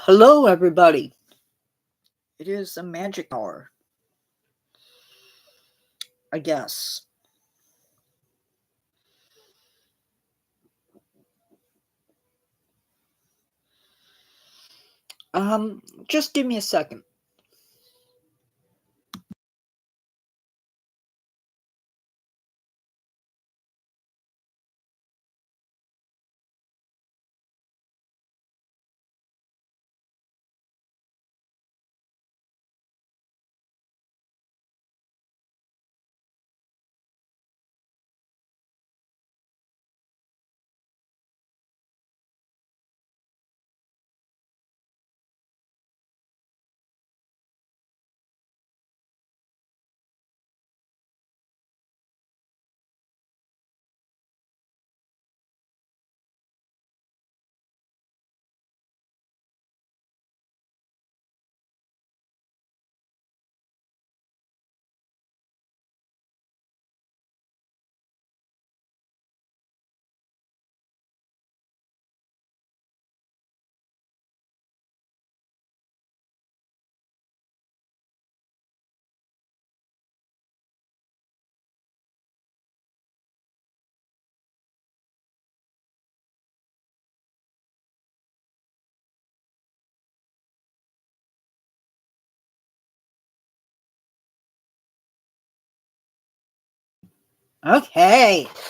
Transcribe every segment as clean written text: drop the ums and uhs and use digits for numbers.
Hello, everybody. It is a magic hour, I guess. Just give me a second.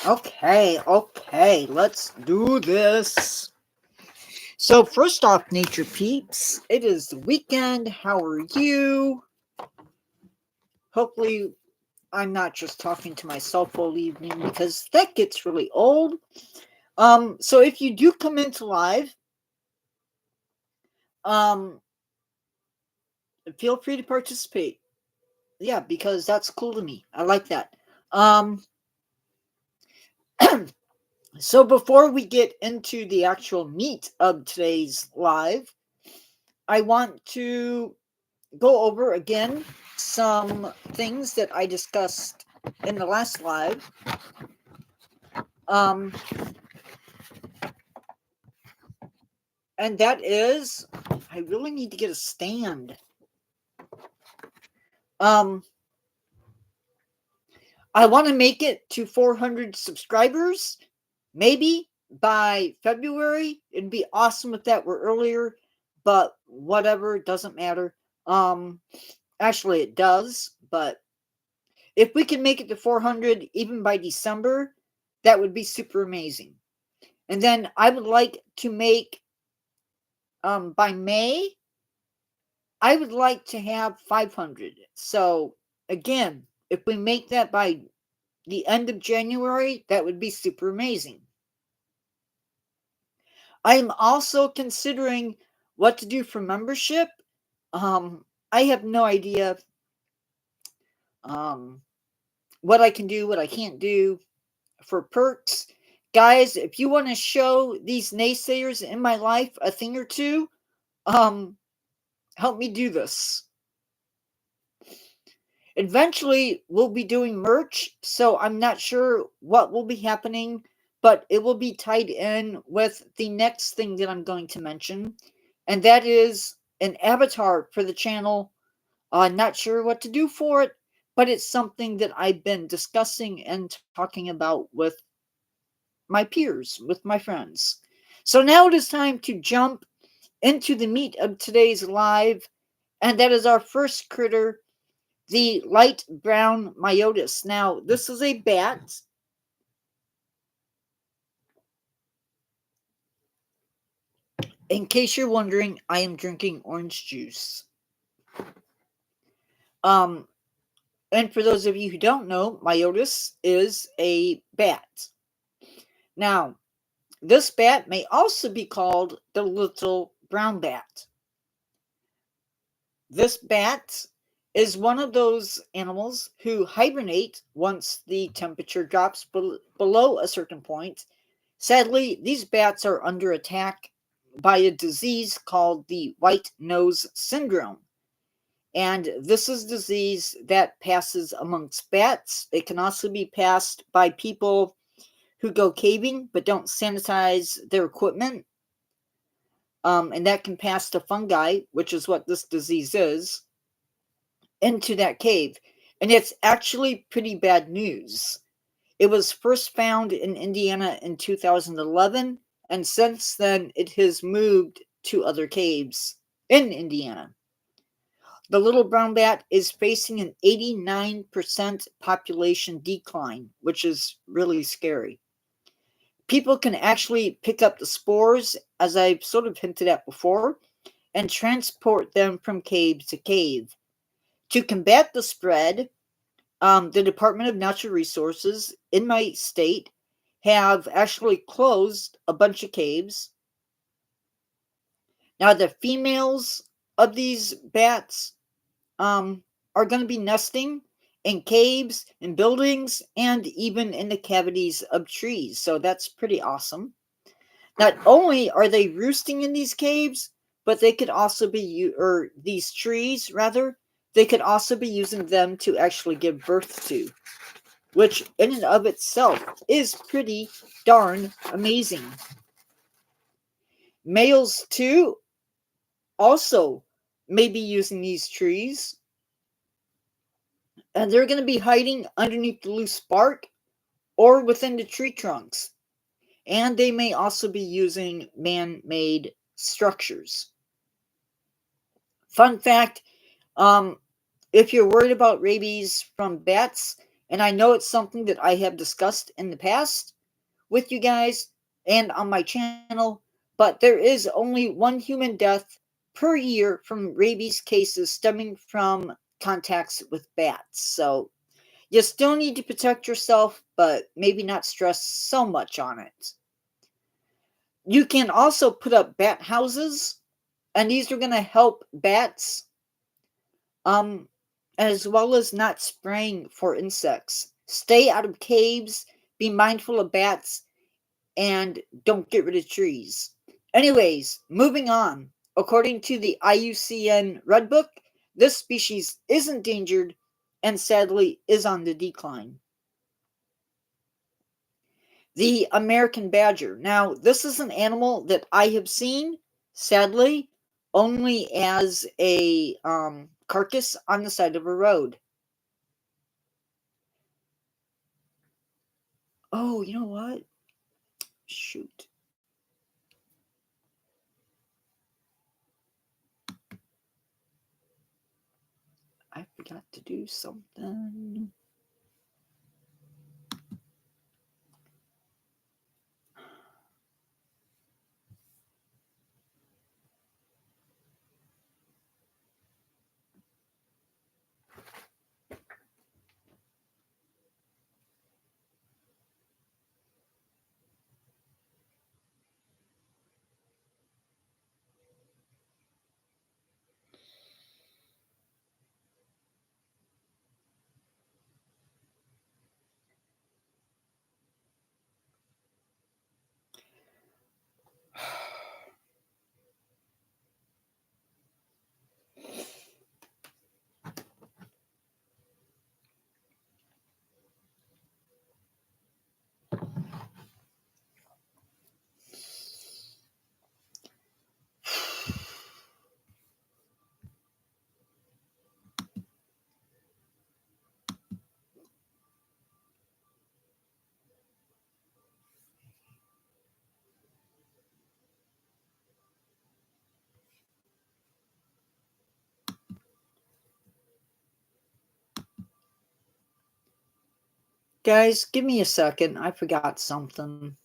Okay. Let's do this. So, first off, Nature Peeps, it is the weekend. How are you? Hopefully, I'm not just talking to myself all evening because that gets really old. So if you do come into live, um, feel free to participate. Yeah, because that's cool to me. I like that. Um, so before we get into the actual meat of today's live, I want to go over again some things that I discussed in the last live. Um, and that is, I really need to get a stand. Um, I want to make it to 400 subscribers, maybe by February. It'd be awesome if that were earlier, but whatever, doesn't matter. Actually, it does, but if we can make it to 400 even by December, that would be super amazing. And then I would like to make, by May, I would like to have 500. So, again, if we make that by the end of January, that would be super amazing. I am also considering what to do for membership. I have no idea um, what I can do, what I can't do for perks. Guys, if you want to show these naysayers in my life a thing or two, um, help me do this. Eventually, we'll be doing merch, so I'm not sure what will be happening, but it will be tied in with the next thing that I'm going to mention, and that is an avatar for the channel. Not sure what to do for it, but it's something that I've been discussing and talking about with my peers, with my friends. So now it is time to jump into the meat of today's live, and that is our first critter, the light brown myotis. Now, this is a bat. In case you're wondering, I am drinking orange juice. Um, and for those of you who don't know, myotis is a bat. Now, this bat may also be called the little brown bat. This bat is one of those animals who hibernate once the temperature drops below a certain point. Sadly, these bats are under attack by a disease called the white nose syndrome. And this is a disease that passes amongst bats. It can also be passed by people who go caving but don't sanitize their equipment. and that can pass the fungi, which is what this disease is, into that cave. And it's actually pretty bad news. It was first found in Indiana in 2011, and since then it has moved to other caves in Indiana. The little brown bat is facing an 89% population decline, which is really scary. People can actually pick up the spores, as I've sort of hinted at before, and transport them from cave to cave. To combat the spread, the Department of Natural Resources in my state have actually closed a bunch of caves. Now, the females of these bats are going to be nesting in caves, in buildings, and even in the cavities of trees. So that's pretty awesome. Not only are they roosting in these caves, but they could also be, or these trees rather, they could also be using them to actually give birth to, which in and of itself is pretty darn amazing. Males too also may be using these trees, and they're going to be hiding underneath the loose bark or within the tree trunks. And they may also be using man-made structures. Fun fact, if you're worried about rabies from bats, and I know it's something that I have discussed in the past with you guys and on my channel, but there is only one human death per year from rabies cases stemming from contacts with bats. So you still need to protect yourself, but maybe not stress so much on it. You can also put up bat houses, and these are going to help bats, um, as well as not spraying for insects. Stay out of caves, be mindful of bats, and don't get rid of trees. Anyways, moving on. According to the IUCN Red Book, this species is endangered and sadly is on the decline. The American badger. Now, this is an animal that I have seen, sadly, only as a carcass on the side of a road. Oh, you know what? Shoot. I forgot to do something. Guys, give me a second. I forgot something.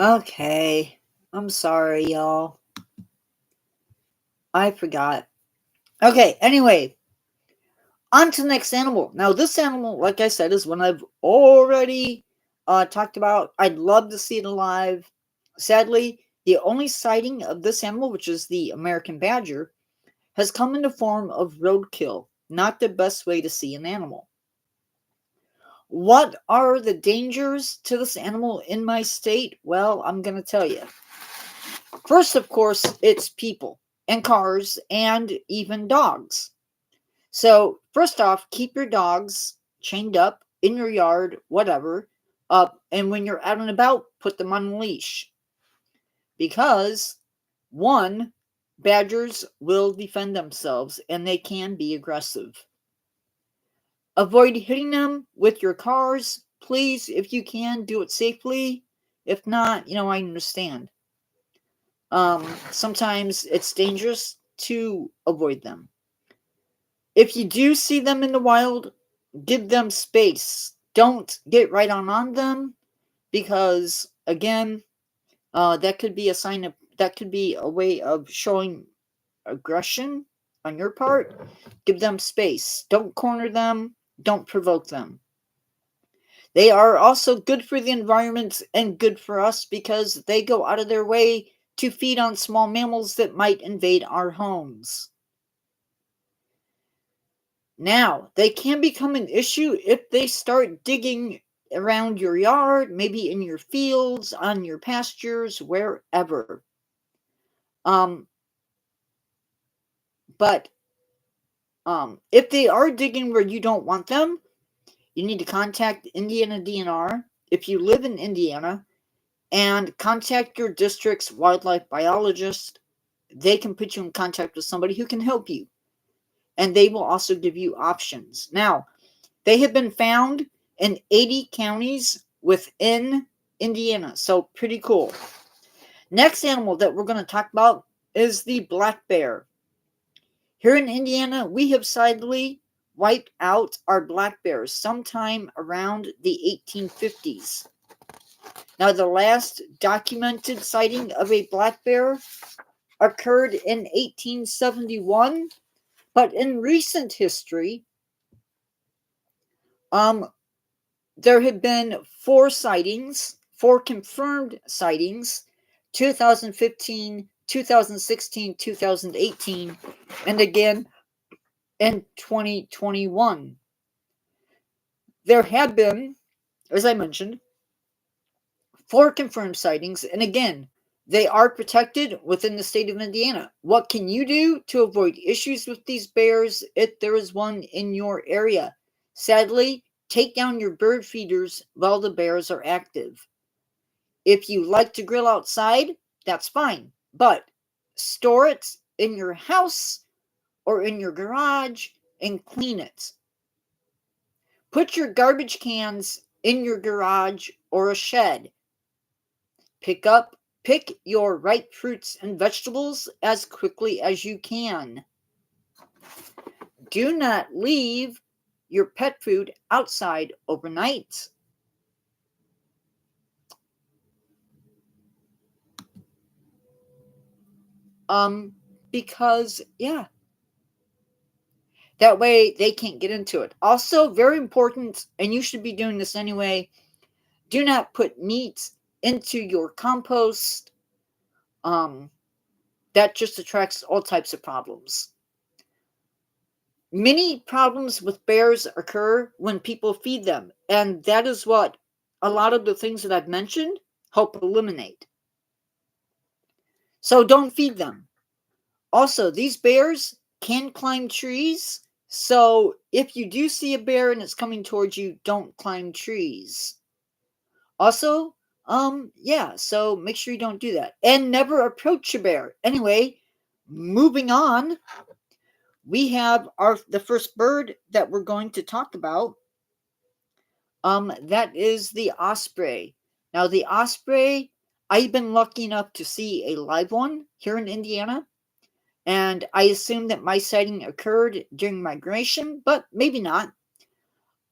Okay. I'm sorry, y'all. I forgot. Okay, anyway, on to the next animal. Now, this animal, like I said, is one I've already talked about. I'd love to see it alive. Sadly, the only sighting of this animal, which is the American badger, has come in the form of roadkill. Not the best way to see an animal. What are the dangers to this animal in my state? Well, I'm going to tell you. First, of course, it's people and cars and even dogs. So, first off, keep your dogs chained up in your yard, whatever, up, and when you're out and about, put them on a leash. Because, one, badgers will defend themselves and they can be aggressive. Avoid hitting them with your cars. Please, if you can, do it safely. If not, I understand. Sometimes it's dangerous to avoid them. If you do see them in the wild, give them space. Don't get right on them because, again, that could be that could be a way of showing aggression on your part. Give them space. Don't corner them. Don't provoke them. They are also good for the environment and good for us because they go out of their way to feed on small mammals that might invade our homes. Now, they can become an issue if they start digging around your yard, maybe in your fields, on your pastures, wherever. Um, but if they are digging where you don't want them, you need to contact Indiana DNR if you live in Indiana and contact your district's wildlife biologist. They can put you in contact with somebody who can help you, and they will also give you options. Now, they have been found in 80 counties within Indiana, so pretty cool. Next animal that we're going to talk about is the black bear. Here in Indiana, we have sadly wiped out our black bears sometime around the 1850s. Now, the last documented sighting of a black bear occurred in 1871, but in recent history, there have been 4 confirmed sightings, 2015, 2016, 2018, and again in 2021. There have been, as I mentioned, 4 confirmed sightings, and again, they are protected within the state of Indiana. What can you do to avoid issues with these bears if there is one in your area? Sadly, take down your bird feeders while the bears are active. If you like to grill outside, that's fine, but store it in your house or in your garage and clean it. Put your garbage cans in your garage or a shed. Pick your ripe fruits and vegetables as quickly as you can. Do not leave your pet food outside overnight. Because that way they can't get into it. Also, very important, and you should be doing this anyway, do not put meat into your compost. That just attracts all types of problems. Many problems with bears occur when people feed them, and that is what a lot of the things that I've mentioned help eliminate. So don't feed them. Also, these bears can climb trees, so if you do see a bear and it's coming towards you, don't climb trees. Also, so make sure you don't do that. And never approach a bear. Anyway, moving on, we have the first bird that we're going to talk about. That is the osprey. Now, the osprey, I've been lucky enough to see a live one here in Indiana. And I assume that my sighting occurred during migration, but maybe not.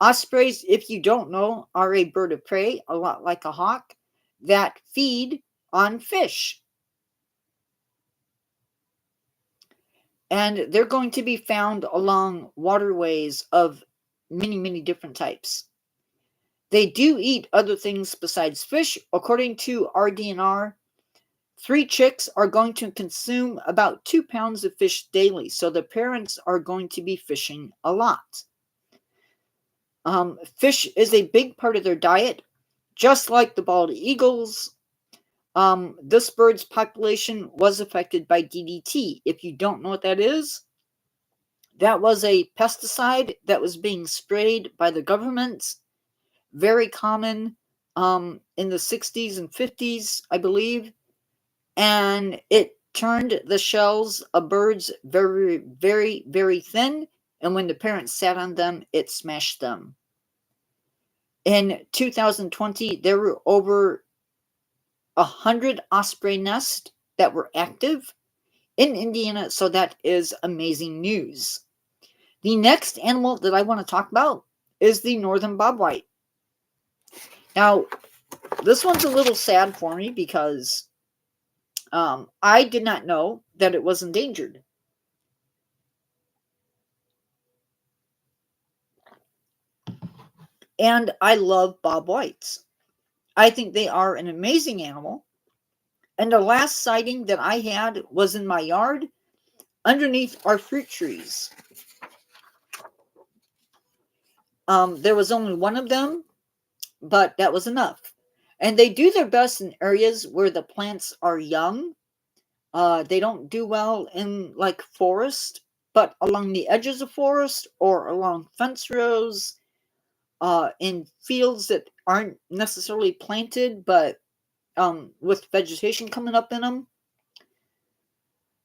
Ospreys, if you don't know, are a bird of prey, a lot like a hawk. that feed on fish. And they're going to be found along waterways of many, many different types. They do eat other things besides fish. According to RDNR, 3 chicks are going to consume about 2 pounds of fish daily. So the parents are going to be fishing a lot. Fish is a big part of their diet, just like the bald eagles. This bird's population was affected by DDT. If you don't know what that is, that was a pesticide that was being sprayed by the government. Very common in the 60s and 50s, I believe. And it turned the shells of birds very, very, very thin. And when the parents sat on them, it smashed them. In 2020, there were over 100 osprey nests that were active in Indiana. So that is amazing news. The next animal that I want to talk about is the northern bobwhite. Now, this one's a little sad for me because I did not know that it was endangered. And I love bobwhites. I think they are an amazing animal. And the last sighting that I had was in my yard underneath our fruit trees. There was only one of them, but that was enough. And they do their best in areas where the plants are young. They don't do well in like forest, but along the edges of forest or along fence rows, in fields that aren't necessarily planted, but with vegetation coming up in them,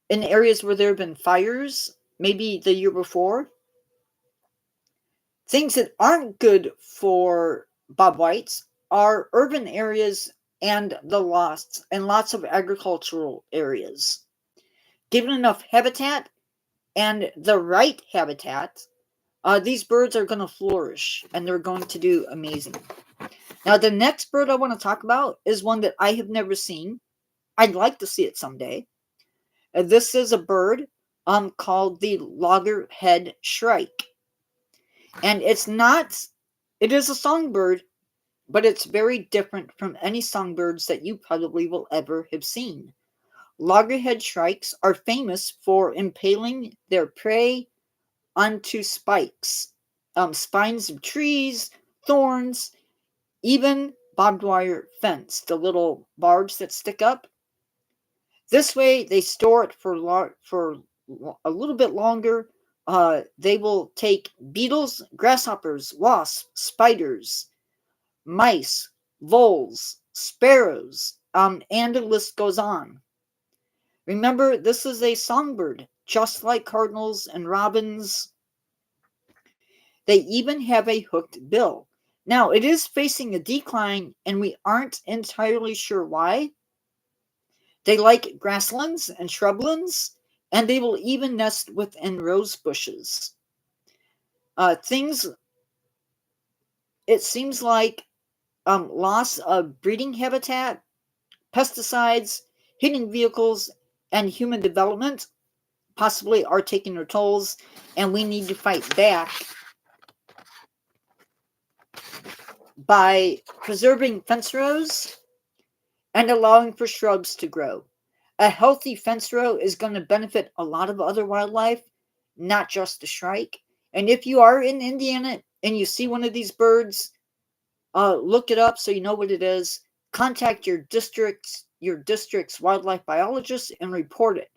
in areas where there have been fires, maybe the year before. Things that aren't good for bobwhites are urban areas and lots of agricultural areas. Given enough habitat and the right habitat, these birds are going to flourish and they're going to do amazing. Now, the next bird I want to talk about is one that I have never seen. I'd like to see it someday. This is a bird called the loggerhead shrike. And it is a songbird, but it's very different from any songbirds that you probably will ever have seen. Loggerhead shrikes are famous for impaling their prey onto spikes, spines of trees, thorns, even barbed wire fence, the little barbs that stick up. This way, they store it for a little bit longer. They will take beetles, grasshoppers, wasps, spiders, mice, voles, sparrows, and the list goes on. Remember, this is a songbird, just like cardinals and robins. They even have a hooked bill. Now, it is facing a decline, and we aren't entirely sure why. They like grasslands and shrublands, and they will even nest within rose bushes. It seems like loss of breeding habitat, pesticides, hitting vehicles, and human development possibly are taking their tolls, and we need to fight back by preserving fence rows and allowing for shrubs to grow. A healthy fence row is going to benefit a lot of other wildlife, not just the shrike. And if you are in Indiana and you see one of these birds, look it up so you know what it is. Contact your district's wildlife biologist and report it.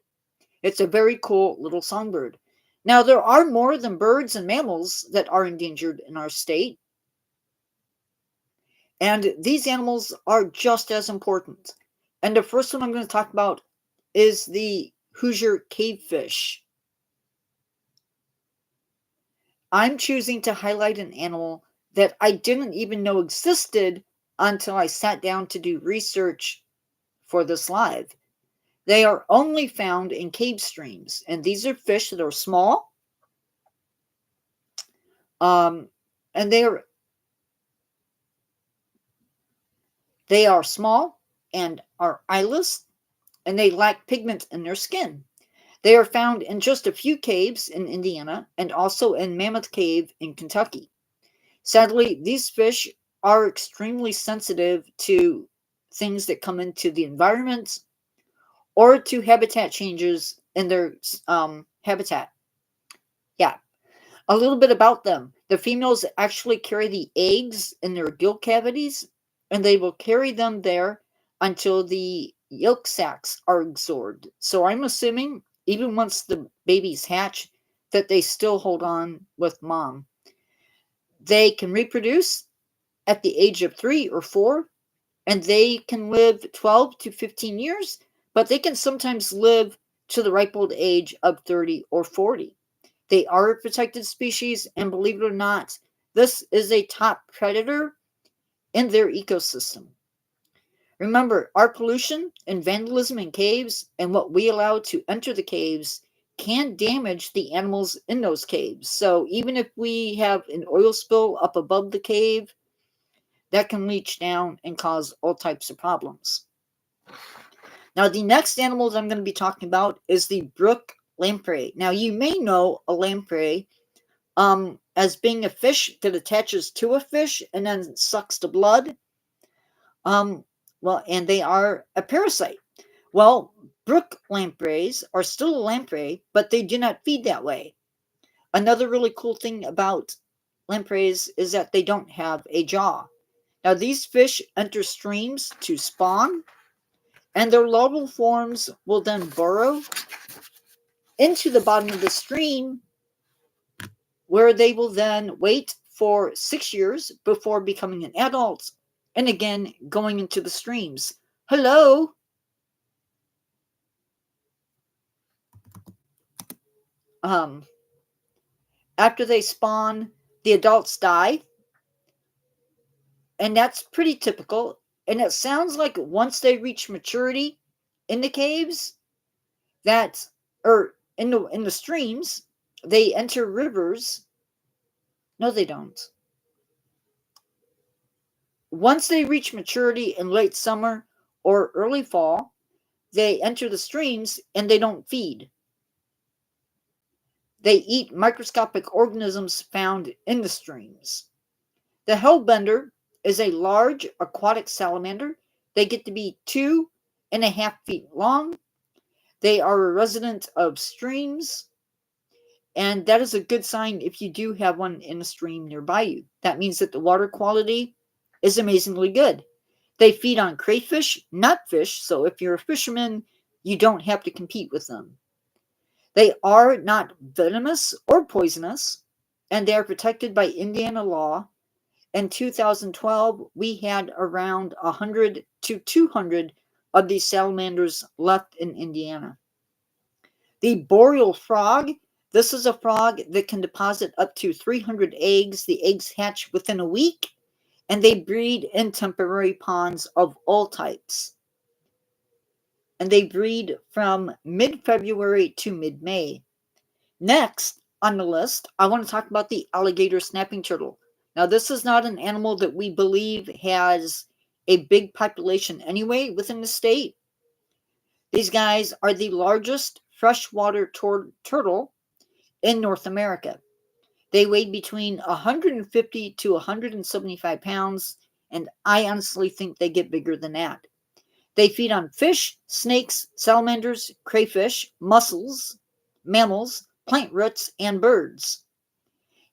It's a very cool little songbird. Now, there are more than birds and mammals that are endangered in our state. And these animals are just as important. And the first one I'm going to talk about is the Hoosier cavefish. I'm choosing to highlight an animal that I didn't even know existed until I sat down to do research for this live. They are only found in cave streams, and these are fish that are small. And they are They are small and are eyeless, and they lack pigment in their skin. They are found in just a few caves in Indiana and also in Mammoth Cave in Kentucky. Sadly, these fish are extremely sensitive to things that come into the environment or to habitat changes in their habitat. Yeah, a little bit about them. The females actually carry the eggs in their gill cavities, and they will carry them there until the yolk sacs are absorbed. So I'm assuming even once the babies hatch, that they still hold on with mom. They can reproduce at the age of 3 or 4, and they can live 12 to 15 years, but they can sometimes live to the ripe old age of 30 or 40. They are a protected species, and believe it or not, this is a top predator in their ecosystem. Remember, our pollution and vandalism in caves and what we allow to enter the caves can damage the animals in those caves. So even if we have an oil spill up above the cave, that can leach down and cause all types of problems. Now, the next animal that I'm going to be talking about is the brook lamprey. Now, you may know a lamprey as being a fish that attaches to a fish and then sucks the blood. And they are a parasite. Well, brook lampreys are still a lamprey, but they do not feed that way. Another really cool thing about lampreys is that they don't have a jaw. Now, these fish enter streams to spawn, and their larval forms will then burrow into the bottom of the stream, where they will then wait for 6 years before becoming an adult and again going into the streams. Hello? After they spawn, the adults die, and that's pretty typical. And it sounds like once they reach maturity in the caves, that or in the streams, they enter rivers. No, they don't. Once they reach maturity in late summer or early fall, they enter the streams and they don't feed. They eat microscopic organisms found in the streams. The hellbender is a large aquatic salamander. They get to be 2.5 feet long. They are a resident of streams, and that is a good sign if you do have one in a stream nearby you. That means that the water quality is amazingly good. They feed on crayfish, not fish, so if you're a fisherman, you don't have to compete with them. They are not venomous or poisonous, and they are protected by Indiana law. In 2012, we had around 100 to 200 of these salamanders left in Indiana. The boreal frog, this is a frog that can deposit up to 300 eggs. The eggs hatch within a week, and they breed in temporary ponds of all types. And they breed from mid-February to mid-May. Next on the list, I want to talk about the alligator snapping turtle. Now, this is not an animal that we believe has a big population anyway within the state. These guys are the largest freshwater turtle in North America. They weigh between 150 to 175 pounds, and I honestly think they get bigger than that. They feed on fish, snakes, salamanders, crayfish, mussels, mammals, plant roots, and birds.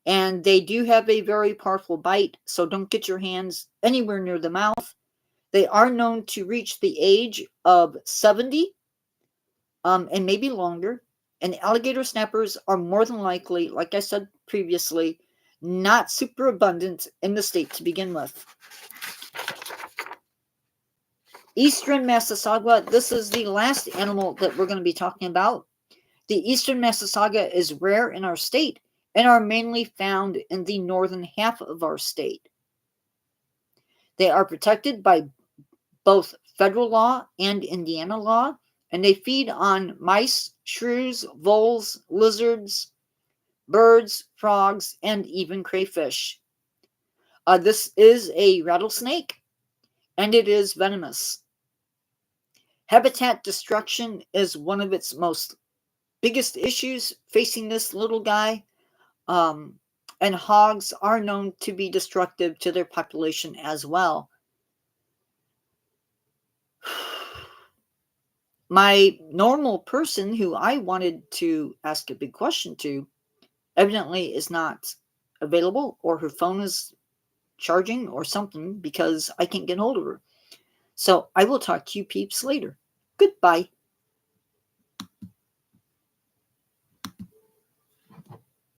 And they do have a very powerful bite, so don't get your hands anywhere near the mouth. They are known to reach the age of 70 and maybe longer. And alligator snappers are more than likely, like I said previously, not super abundant in the state to begin with. Eastern Massasauga, this is the last animal that we're going to be talking about. The Eastern Massasauga is rare in our state and are mainly found in the northern half of our state. They are protected by both federal law and Indiana law, and they feed on mice, shrews, voles, lizards, birds, frogs, and even crayfish. This is a rattlesnake, and it is venomous. Habitat destruction is one of its most biggest issues facing this little guy. Um, and hogs are known to be destructive to their population as well. My normal person who I wanted to ask a big question to evidently is not available, or her phone is charging or something, because I can't get hold of her. So I will talk to you peeps later. Goodbye.